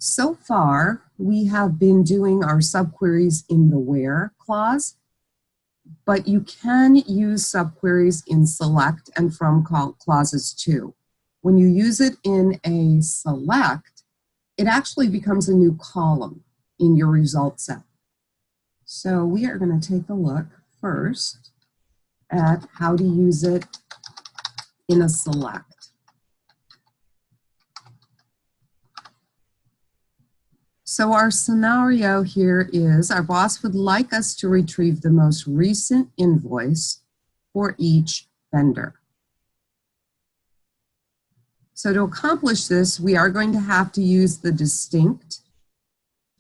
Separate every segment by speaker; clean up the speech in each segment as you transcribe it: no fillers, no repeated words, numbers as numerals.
Speaker 1: So far, we have been doing our subqueries in the where clause, but you can use subqueries in select and from clauses too. When you use it in a select, it actually becomes a new column in your result set. So we are going to take a look first at how to use it in a select. So our scenario here is our boss would like us to retrieve the most recent invoice for each vendor. So to accomplish this, we are going to have to use the distinct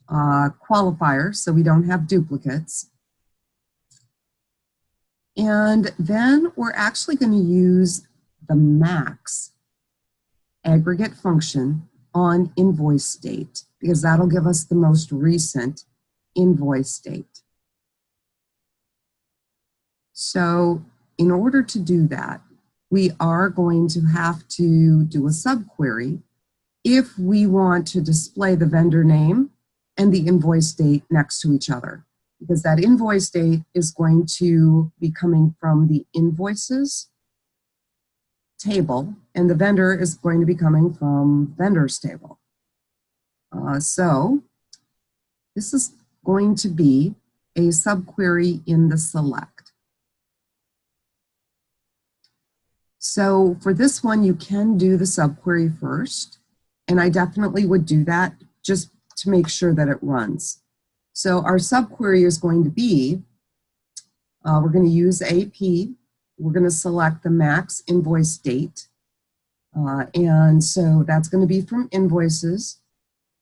Speaker 1: qualifier so we don't have duplicates. And then we're actually going to use the max aggregate function on invoice date, because that'll give us the most recent invoice date. So in order to do that, we are going to have to do a subquery if we want to display the vendor name and the invoice date next to each other, because that invoice date is going to be coming from the invoices table, and the vendor is going to be coming from vendors table. So this is going to be a subquery in the select. So for this one, you can do the subquery first, and I definitely would do that just to make sure that it runs. So our subquery is going to be, we're going to use AP. We're going to select the max invoice date. And so that's going to be from invoices.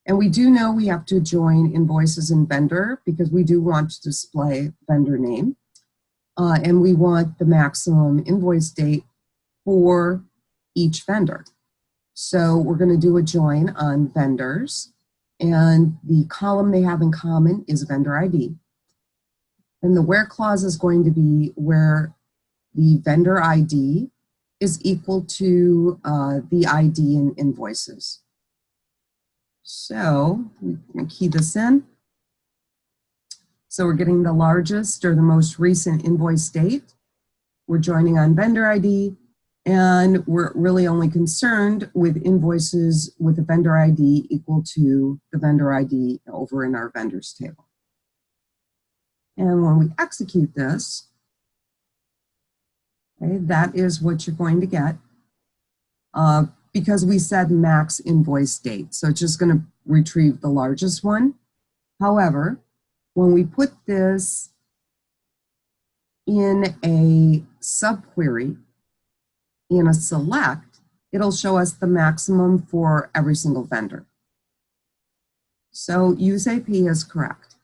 Speaker 1: And we do know we have to join invoices and vendor because we do want to display vendor name. And we want the maximum invoice date for each vendor. So we're going to do a join on vendors. And the column they have in common is vendor ID. And the where clause is going to be where the vendor ID is equal to the ID in invoices. So we're going to key this in. So we're getting the largest or the most recent invoice date. We're joining on vendor ID, and we're really only concerned with invoices with the vendor ID equal to the vendor ID over in our vendors table. And when we execute this, okay, that is what you're going to get because we said max invoice date. So it's just going to retrieve the largest one. However, when we put this in a subquery, in a select, it'll show us the maximum for every single vendor. So use AP is correct.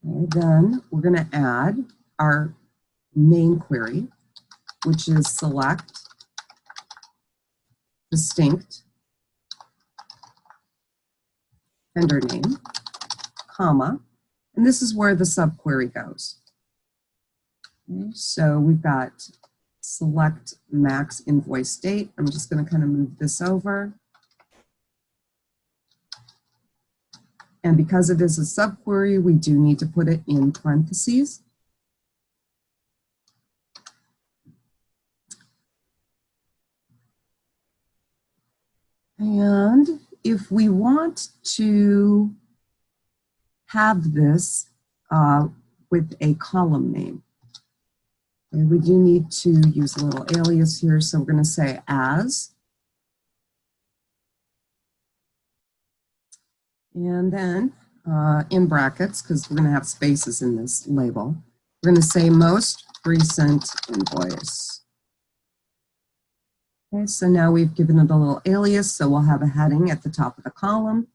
Speaker 1: Okay, then we're going to add our main query, which is select distinct vendor name, comma, and this is where the subquery goes. Okay, so we've got select max invoice date. I'm just going to kind of move this over. And because it is a subquery, we do need to put it in parentheses. And if we want to have this with a column name, okay, we do need to use a little alias here. So we're going to say as. And then in brackets, because we're going to have spaces in this label, we're going to say most recent invoice. Okay, so now we've given it a little alias, so we'll have a heading at the top of the column.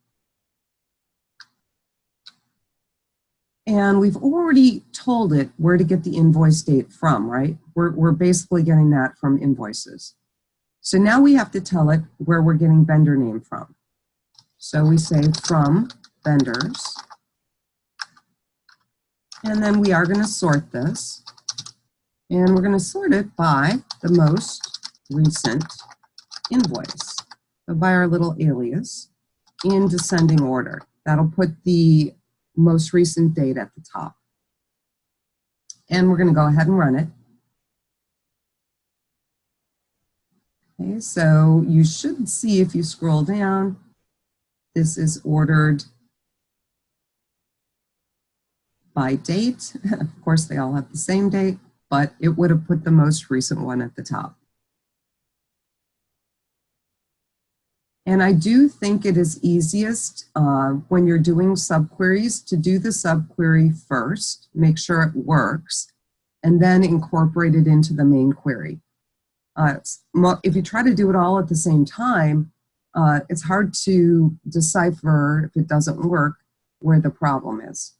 Speaker 1: And we've already told it where to get the invoice date from, right? We're basically getting that from invoices. So now we have to tell it where we're getting vendor name from. So we say from vendors. And then we are going to sort this. And we're going to sort it by the most recent invoice. So by our little alias. in descending order. That'll put the most recent date at the top. And we're going to go ahead and run it. Okay, so you should see if you scroll down, this is ordered by date. Of course, they all have the same date, but it would have put the most recent one at the top. And I do think it is easiest when you're doing subqueries to do the subquery first, make sure it works, and then incorporate it into the main query. If you try to do it all at the same time, it's hard to decipher, if it doesn't work, where the problem is.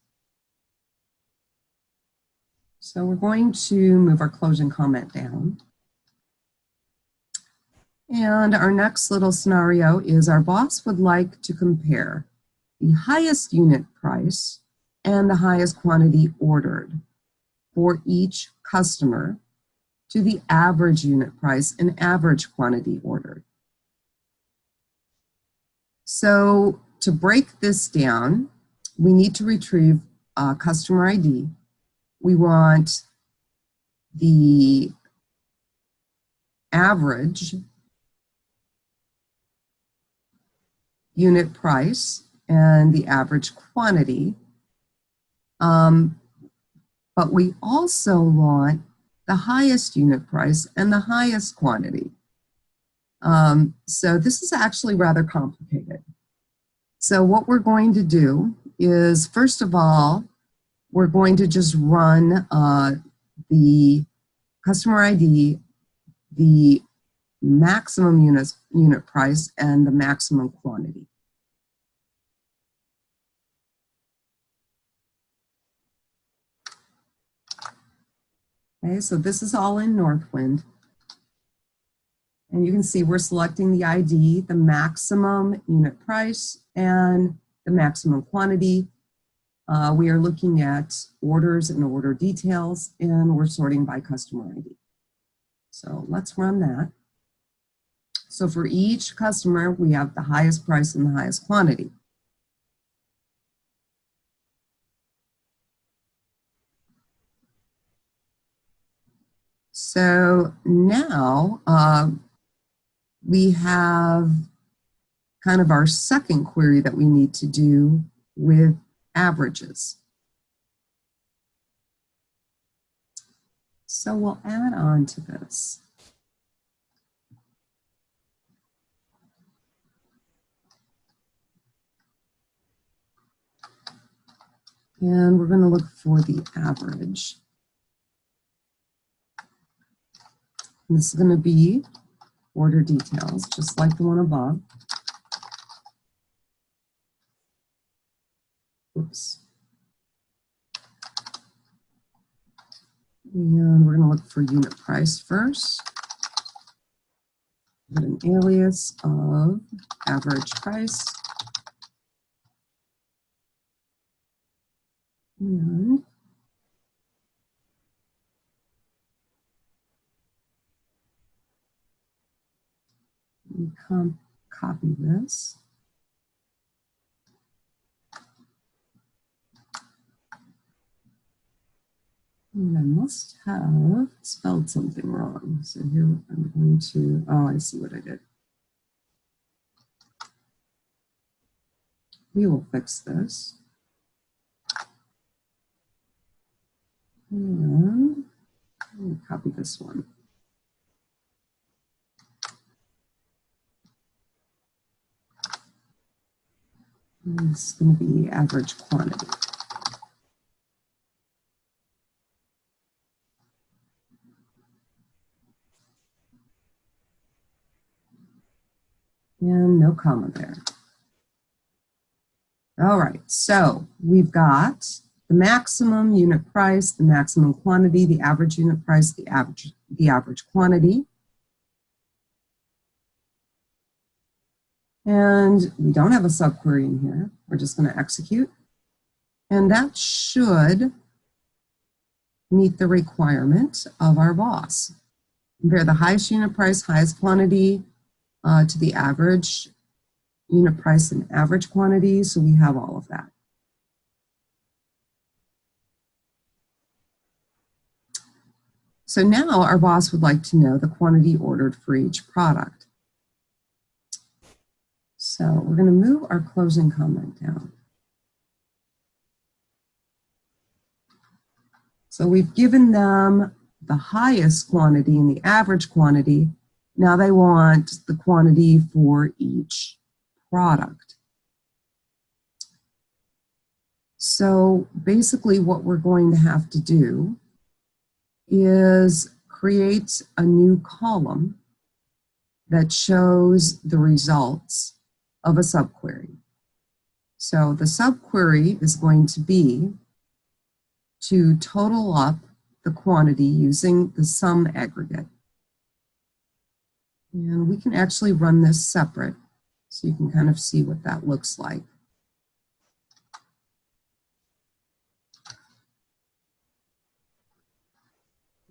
Speaker 1: So we're going to move our closing comment down. And our next little scenario is our boss would like to compare the highest unit price and the highest quantity ordered for each customer to the average unit price and average quantity ordered. So to break this down, we need to retrieve a customer ID. We want the average unit price and the average quantity. But we also want the highest unit price and the highest quantity. So this is actually rather complicated. So what we're going to do is, first of all, we're going to just run the customer ID, the maximum unit price, and the maximum quantity. Okay, so this is all in Northwind. And you can see we're selecting the ID, the maximum unit price, and the maximum quantity. We are looking at orders and order details, and we're sorting by customer ID. So let's run that. So for each customer, we have the highest price and the highest quantity. So now we have kind of our second query that we need to do with averages. So we'll add on to this. And we're going to look for the average. And this is going to be order details, just like the one above. Oops. And we're going to look for unit price first. Put an alias of average price. And we copy this. And I must have spelled something wrong. So here I'm going to, oh, I see what I did. We will fix this. And we'll copy this one. And this is going to be average quantity. And no comma there. All right, so we've got the maximum unit price, the maximum quantity, the average unit price, the average quantity. And we don't have a subquery in here. We're just going to execute. And that should meet the requirement of our boss. Compare the highest unit price, highest quantity to the average unit price and average quantity, so we have all of that. So now our boss would like to know the quantity ordered for each product. So we're going to move our closing comment down. So we've given them the highest quantity and the average quantity. Now they want the quantity for each product. So basically what we're going to have to do is create a new column that shows the results of a subquery. So the subquery is going to be to total up the quantity using the sum aggregate. And we can actually run this separate so you can kind of see what that looks like.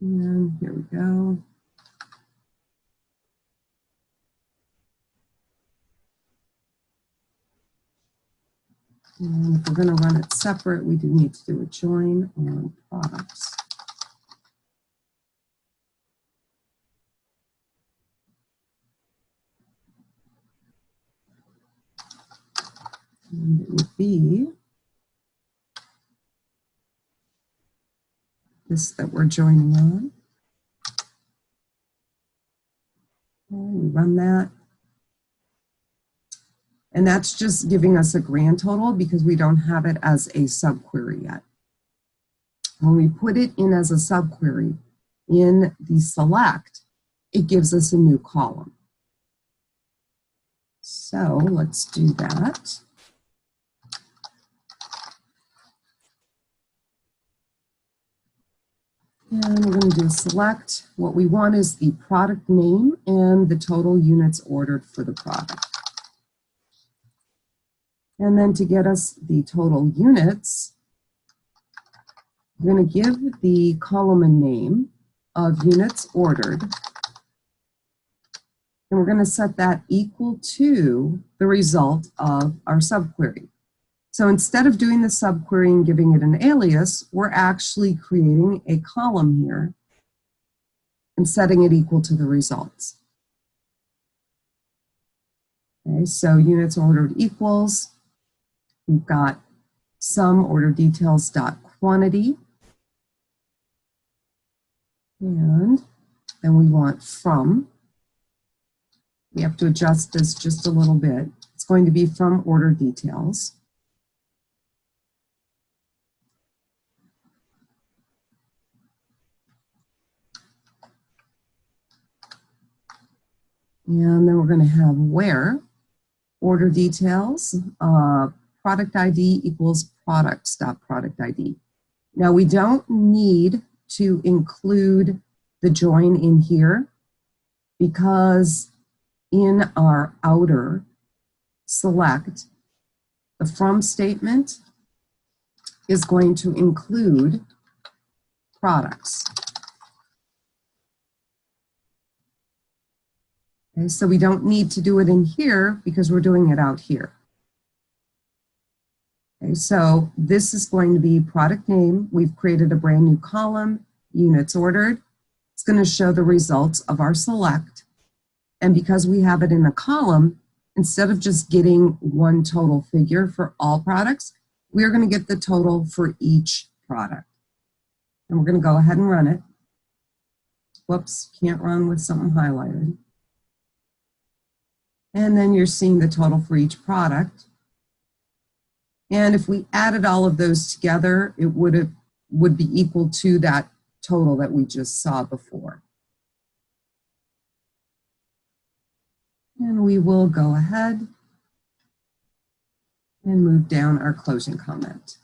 Speaker 1: And here we go. And if we're going to run it separate, we do need to do a join on products. And it would be this that we're joining on. And we run that. And that's just giving us a grand total because we don't have it as a subquery yet. When we put it in as a subquery in the select, it gives us a new column. So let's do that. And we're going to do select. What we want is the product name and the total units ordered for the product. And then to get us the total units, we're going to give the column a name of units ordered. And we're going to set that equal to the result of our subquery. So instead of doing the subquery and giving it an alias, we're actually creating a column here and setting it equal to the results. Okay, so units ordered equals, we've got sum order details dot quantity, and then we want from. We have to adjust this just a little bit. It's going to be from order details. And then we're going to have where order details, product ID equals products.product ID. Now we don't need to include the join in here because in our outer select, the from statement is going to include products. Okay, so we don't need to do it in here because we're doing it out here. Okay, so this is going to be product name. We've created a brand new column, units ordered. It's going to show the results of our select. And because we have it in a column, instead of just getting one total figure for all products, we're going to get the total for each product. And we're going to go ahead and run it. Whoops, can't run with something highlighted. And then you're seeing the total for each product. And if we added all of those together, it would be equal to that total that we just saw before. And we will go ahead and move down our closing comment.